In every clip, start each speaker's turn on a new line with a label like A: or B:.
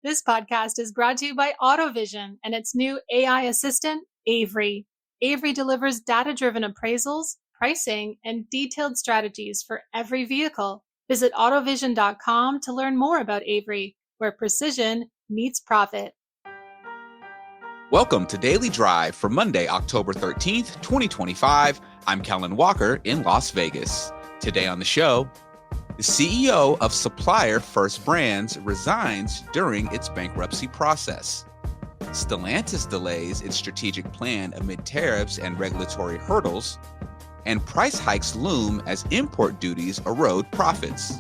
A: This podcast is brought to you by AutoVision and its new AI assistant, Avery. Avery delivers data-driven appraisals, pricing, and detailed strategies for every vehicle. Visit autovision.com to learn more about Avery, where precision meets profit.
B: Welcome to Daily Drive for Monday, October 13th, 2025. I'm Kellen Walker in Las Vegas. Today on the show, the CEO of supplier First Brands resigns during its bankruptcy process. Stellantis delays its strategic plan amid tariffs and regulatory hurdles, and price hikes loom as import duties erode profits.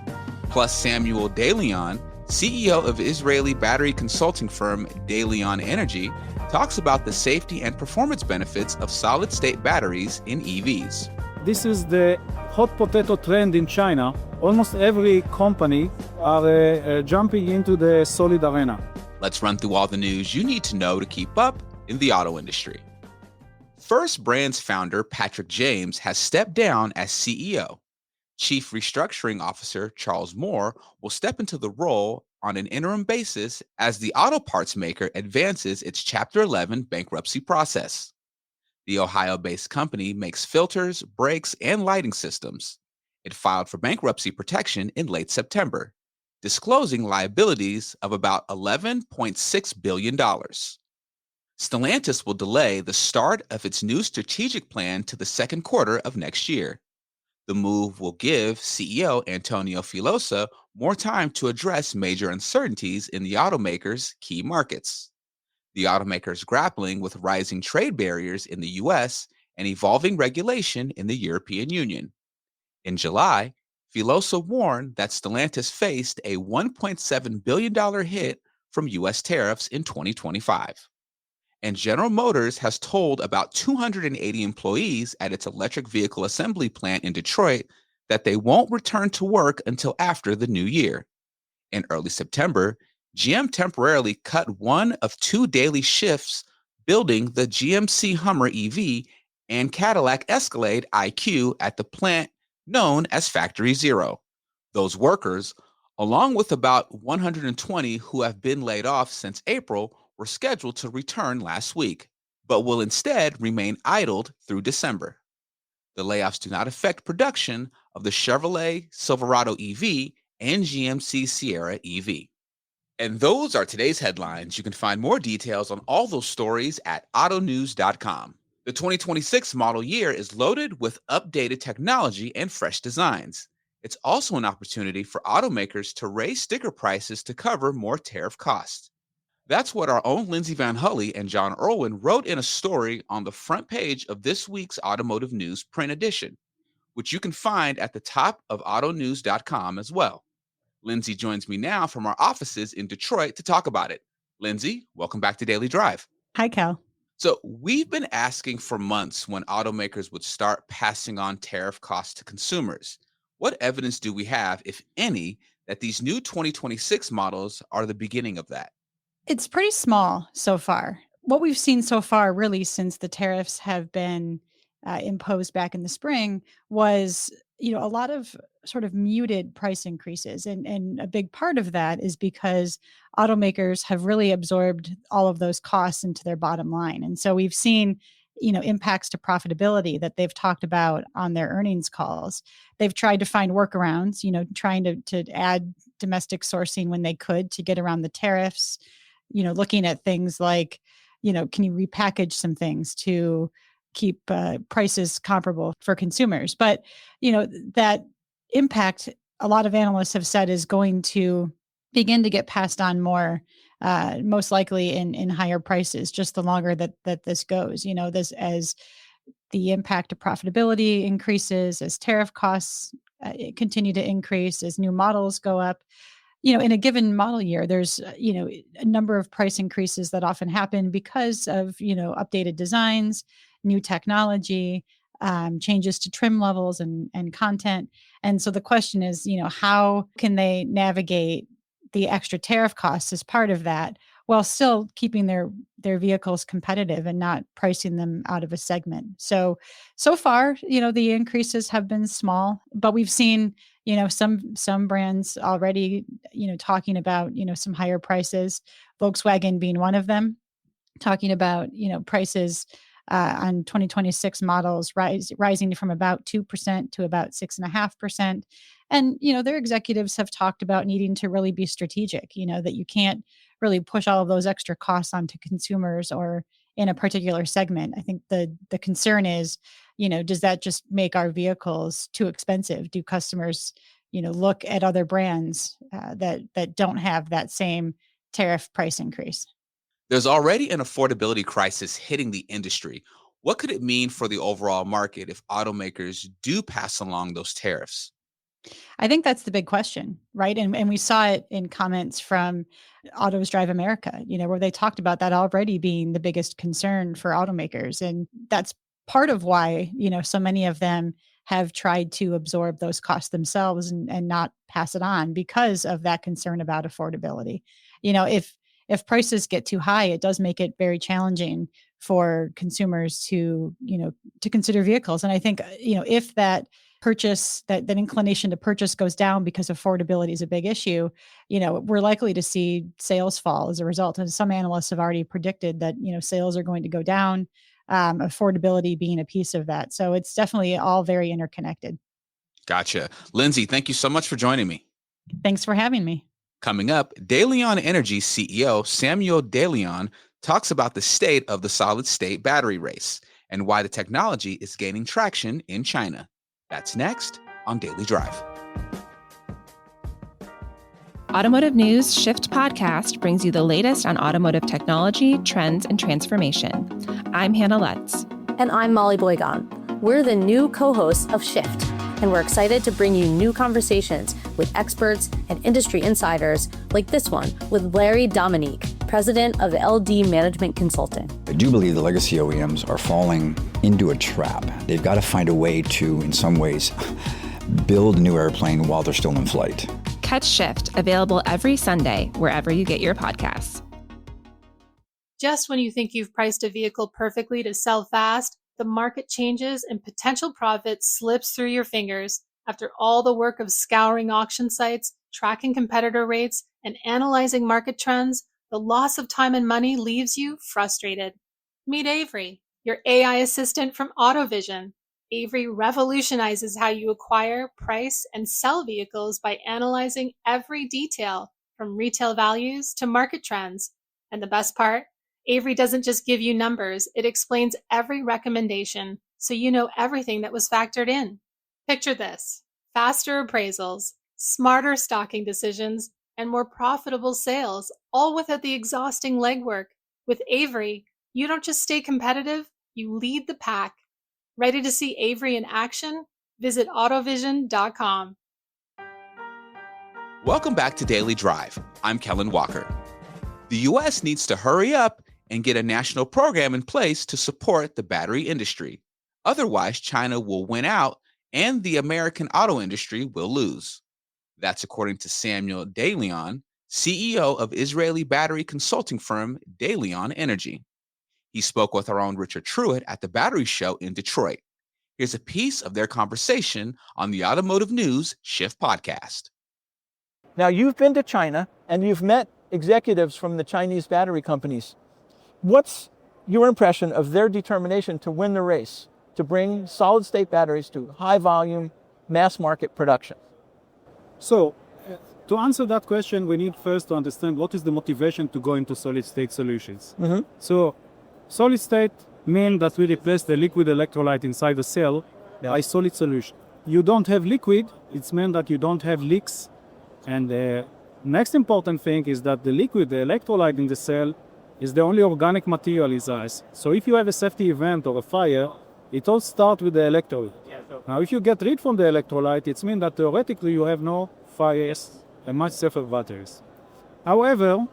B: Plus, Shmuel De-Leon, CEO of Israeli battery consulting firm De-Leon Energy, talks about the safety and performance benefits of solid-state batteries in EVs.
C: This is the hot potato trend in China. Almost every company are jumping into the solid arena.
B: Let's run through all the news you need to know to keep up in the auto industry. First Brands founder Patrick James has stepped down as CEO. Chief Restructuring Officer Charles Moore will step into the role on an interim basis as the auto parts maker advances its Chapter 11 bankruptcy process. The Ohio-based company makes filters, brakes, and lighting systems. It filed for bankruptcy protection in late September, disclosing liabilities of about $11.6 billion. Stellantis will delay the start of its new strategic plan to the second quarter of next year. The move will give CEO Antonio Filosa more time to address major uncertainties in the automaker's key markets. The automaker is grappling with rising trade barriers in the U.S. and evolving regulation in the European Union. In July, Filosa warned that Stellantis faced a $1.7 billion hit from U.S. tariffs in 2025. And General Motors has told about 280 employees at its electric vehicle assembly plant in Detroit that they won't return to work until after the new year. In early September, GM temporarily cut one of two daily shifts building the GMC Hummer EV and Cadillac Escalade IQ at the plant known as Factory Zero. Those workers, along with about 120 who have been laid off since April, were scheduled to return last week, but will instead remain idled through December. The layoffs do not affect production of the Chevrolet Silverado EV and GMC Sierra EV. And those are today's headlines. You can find more details on all those stories at autonews.com. The 2026 model year is loaded with updated technology and fresh designs. It's also an opportunity for automakers to raise sticker prices to cover more tariff costs. That's what our own Lindsay Van Hully and John Irwin wrote in a story on the front page of this week's Automotive News print edition, which you can find at the top of autonews.com as well. Lindsay joins me now from our offices in Detroit to talk about it. Lindsay, welcome back to Daily Drive.
D: Hi, Cal.
B: So we've been asking for months when automakers would start passing on tariff costs to consumers. What evidence do we have, if any, that these new 2026 models are the beginning of that?
D: It's pretty small so far. What we've seen so far, really, since the tariffs have been imposed back in the spring, was a lot of sort of muted price increases, and a big part of that is because automakers have really absorbed all of those costs into their bottom line, and so we've seen impacts to profitability that they've talked about on their earnings calls. They've tried to find workarounds, trying to add domestic sourcing when they could to get around the tariffs. Looking at things like, can you repackage some things to keep prices comparable for consumers? But, that impact, a lot of analysts have said, is going to begin to get passed on more, most likely in higher prices, just the longer that this goes. This, as the impact of profitability increases, as tariff costs continue to increase, as new models go up. In a given model year, there's, a number of price increases that often happen because of, updated designs, new technology, changes to trim levels and content. And so the question is, how can they navigate the extra tariff costs as part of that while still keeping their vehicles competitive and not pricing them out of a segment? So far, the increases have been small, but we've seen, Some brands already, talking about, some higher prices, Volkswagen being one of them, talking about, prices on 2026 models rising from about 2% to about 6.5%. And, their executives have talked about needing to really be strategic, that you can't really push all of those extra costs onto consumers or in a particular segment. I think the concern is, does that just make our vehicles too expensive? Do customers, look at other brands that don't have that same tariff price increase?
B: There's already an affordability crisis hitting the industry. What could it mean for the overall market if automakers do pass along those tariffs?
D: I think that's the big question, right? And we saw it in comments from Autos Drive America, where they talked about that already being the biggest concern for automakers. And that's part of why, so many of them have tried to absorb those costs themselves and not pass it on because of that concern about affordability. If prices get too high, it does make it very challenging for consumers to consider vehicles. And I think, if that purchase, that inclination to purchase goes down because affordability is a big issue, we're likely to see sales fall as a result. And some analysts have already predicted that, sales are going to go down, affordability being a piece of that. So it's definitely all very interconnected.
B: Gotcha. Lindsay, thank you so much for joining me.
D: Thanks for having me.
B: Coming up, De-Leon Energy CEO Shmuel De-Leon talks about the state of the solid-state battery race and why the technology is gaining traction in China. That's next on Daily Drive.
E: Automotive News Shift podcast brings you the latest on automotive technology, trends, and transformation. I'm Hannah Lutz.
F: And I'm Molly Boygon. We're the new co-hosts of Shift, and we're excited to bring you new conversations with experts and industry insiders like this one with Larry Dominique, president of LD Management Consulting.
G: I do believe the legacy OEMs are falling into a trap. They've got to find a way to, in some ways, build a new airplane while they're still in flight.
E: Catch Shift, available every Sunday, wherever you get your podcasts.
A: Just when you think you've priced a vehicle perfectly to sell fast, the market changes and potential profit slips through your fingers. After all the work of scouring auction sites, tracking competitor rates, and analyzing market trends, the loss of time and money leaves you frustrated. Meet Avery, your AI assistant from AutoVision. Avery revolutionizes how you acquire, price, and sell vehicles by analyzing every detail, from retail values to market trends. And the best part? Avery doesn't just give you numbers, it explains every recommendation, so you know everything that was factored in. Picture this: faster appraisals, smarter stocking decisions, and more profitable sales, all without the exhausting legwork. With Avery, you don't just stay competitive, you lead the pack. Ready to see Avery in action? Visit autovision.com.
B: Welcome back to Daily Drive. I'm Kellen Walker. The U.S. needs to hurry up and get a national program in place to support the battery industry. Otherwise, China will win out and the American auto industry will lose. That's according to Shmuel De-Leon, CEO of Israeli battery consulting firm De-Leon Energy. He spoke with our own Richard Truitt at the Battery Show in Detroit. Here's a piece of their conversation on the Automotive News Shift podcast.
H: Now, you've been to China and you've met executives from the Chinese battery companies. What's your impression of their determination to win the race, to bring solid-state batteries to high-volume, mass-market production?
C: So, to answer that question, we need first to understand what is the motivation to go into solid-state solutions. So, solid-state means that we replace the liquid electrolyte inside the cell by solid solution. You don't have liquid, it means that you don't have leaks. And the next important thing is that the liquid, the electrolyte in the cell, is the only organic material is ice. So if you have a safety event or a fire, it all starts with the electrolyte. Now, if you get rid from the electrolyte, it means that theoretically you have no fires and much safer batteries. However,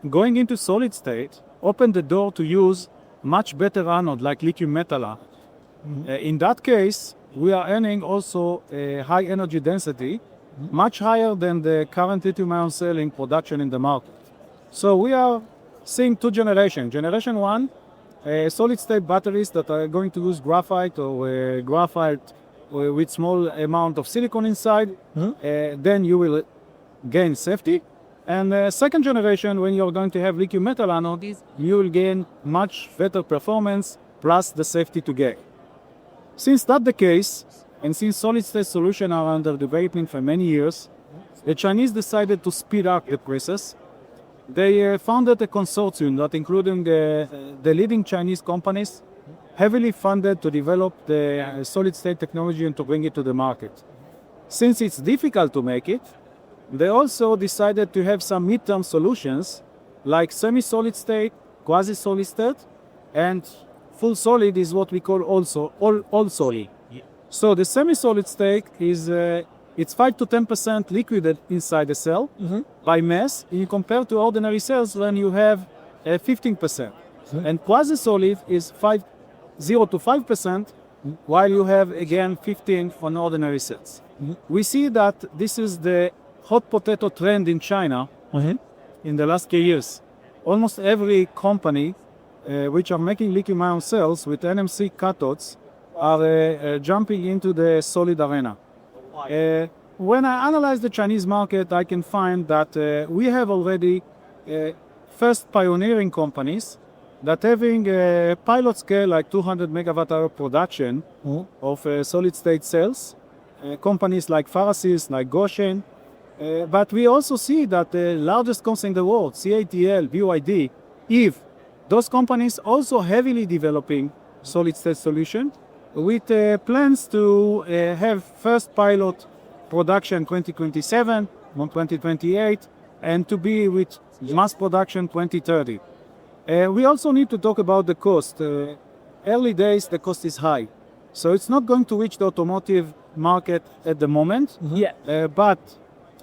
C: going into solid state opened the door to use much better anode like lithium metal anode. In that case, we are earning also a high energy density, much higher than the current lithium-ion cell in production in the market. So we are seeing two generations. Generation one, solid-state batteries that are going to use graphite or graphite with small amount of silicon inside, then you will gain safety. And second generation, when you're going to have lithium metal anodes, you will gain much better performance plus the safety to get. Since that's the case, and since solid-state solutions are under development for many years, the Chinese decided to speed up the process. They founded a consortium that including the leading Chinese companies, heavily funded to develop the solid-state technology and to bring it to the market. Since it's difficult to make it, they also decided to have some midterm solutions like semi-solid state, quasi-solid state, and full solid is what we call also all solid. So the semi-solid state is it's 5 to 10% liquid inside the cell by mass. You compare to ordinary cells when you have 15%, and quasi-solid is 0 to 5%, while you have again 15 on ordinary cells. We see that this is the hot potato trend in China in the last few years. Almost every company which are making lithium-ion cells with NMC cathodes are jumping into the solid arena. When I analyze the Chinese market, I can find that we have already first pioneering companies that having a pilot scale like 200 megawatt hour production of solid-state cells. Companies like Farasis, like Goshen. But we also see that the largest companies in the world, CATL, BYD, Eve, those companies also heavily developing solid-state solution with plans to have first pilot production 2027, 2028, and to be with mass production 2030. We also need to talk about the cost. Early days, the cost is high. So it's not going to reach the automotive market at the moment. But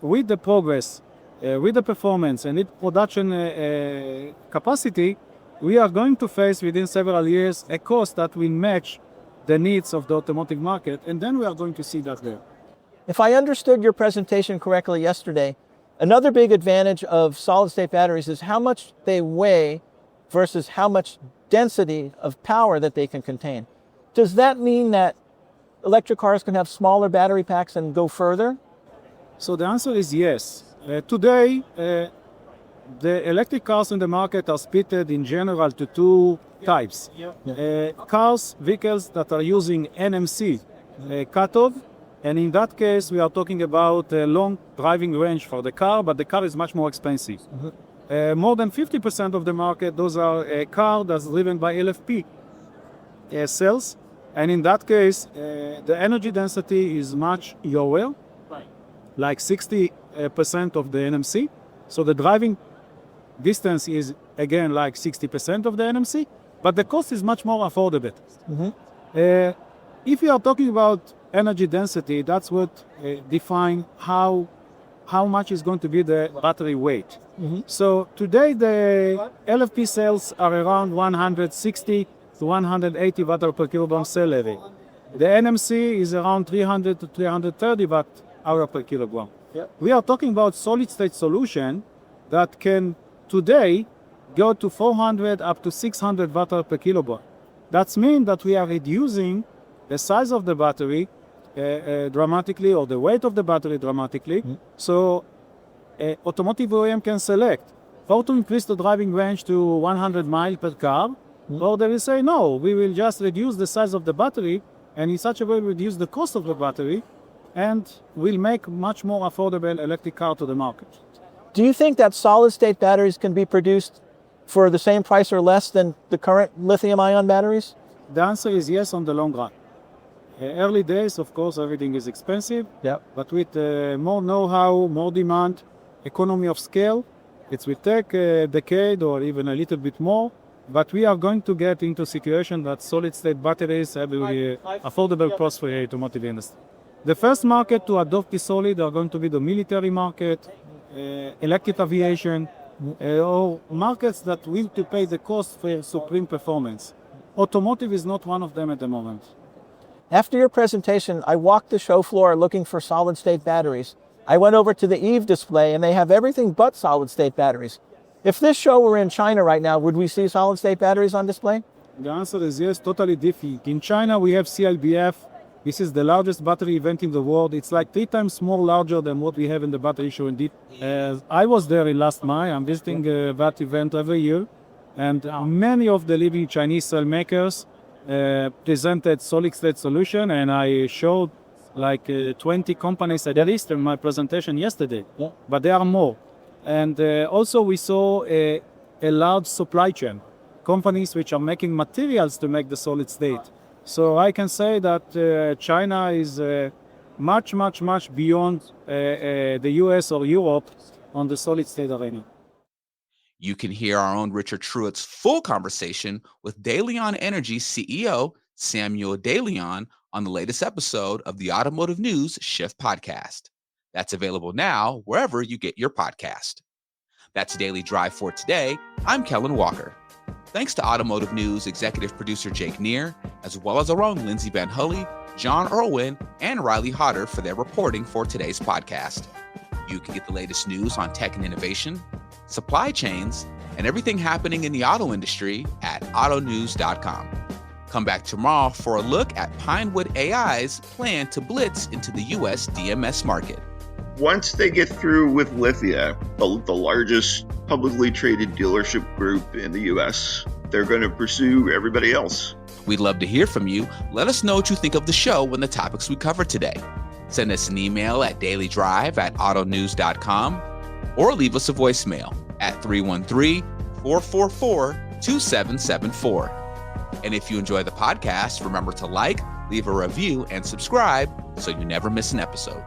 C: with the progress, with the performance and with production capacity, we are going to face within several years a cost that will match the needs of the automotive market, and then we are going to see that there.
H: If I understood your presentation correctly yesterday, another big advantage of solid-state batteries is how much they weigh versus how much density of power that they can contain. Does that mean that electric cars can have smaller battery packs and go further?
C: So the answer is yes. Today, the electric cars in the market are split in general to two types. Vehicles that are using NMC cathode, and in that case we are talking about a long driving range for the car, but the car is much more expensive. More than 50% of the market, those are a car that's driven by LFP cells, and in that case the energy density is much lower, like 60% of the NMC. So the driving distance is again like 60% of the NMC, but the cost is much more affordable. If you are talking about energy density, that's what defines how much is going to be the battery weight. So today the LFP cells are around 160 to 180 watt per kilogram cell level. The NMC is around 300 to 330 watt hour per kilogram. We are talking about solid-state solution that can today go to 400 up to 600 watt per kilogram. That means that we are reducing the size of the battery dramatically, or the weight of the battery dramatically. So automotive OEM can select how to increase the driving range to 100 miles per car, or they will say, no, we will just reduce the size of the battery, and in such a way reduce the cost of the battery, and will make much more affordable electric car to the market.
H: Do you think that solid-state batteries can be produced for the same price or less than the current lithium-ion batteries?
C: The answer is yes on the long run. Early days, of course, everything is expensive, but with more know-how, more demand, economy of scale, it will take a decade or even a little bit more, but we are going to get into a situation that solid-state batteries have an affordable cost for the automotive industry. The first market to adopt the solid are going to be the military market, electric aviation, or markets that will to pay the cost for supreme performance. Automotive is not one of them at the moment.
H: After your presentation, I walked the show floor looking for solid-state batteries. I went over to the Eve display, and they have everything but solid-state batteries. If this show were in China right now, would we see solid-state batteries on display?
C: The answer is yes, totally different. In China, we have CLBF This is the largest battery event in the world. It's like 3 times more larger than what we have in the battery show indeed. I was there in last May. I'm visiting that event every year. And many of the leading Chinese cell makers presented solid-state solution, and I showed like 20 companies at least in my presentation yesterday. But there are more. And also we saw a large supply chain, companies which are making materials to make the solid state. So I can say that China is much, much, much beyond the US or Europe on the solid state arena.
B: You can hear our own Richard Truitt's full conversation with De-Leon Energy CEO Shmuel De-Leon on the latest episode of the Automotive News Shift podcast. That's available now wherever you get your podcast. That's Daily Drive for today. I'm Kellen Walker. Thanks to Automotive News executive producer Jake Neer, as well as our own Lindsay Van Hully, John Irwin, and Riley Hodder for their reporting for today's podcast. You can get the latest news on tech and innovation, supply chains, and everything happening in the auto industry at autonews.com. Come back tomorrow for a look at Pinewood AI's plan to blitz into the U.S. DMS market.
I: Once they get through with Lithia, the largest publicly traded dealership group in the U.S., they're going to pursue everybody else.
B: We'd love to hear from you. Let us know what you think of the show and the topics we covered today. Send us an email at dailydrive@autonews.com or leave us a voicemail at 313-444-2774. And if you enjoy the podcast, remember to like, leave a review, and subscribe so you never miss an episode.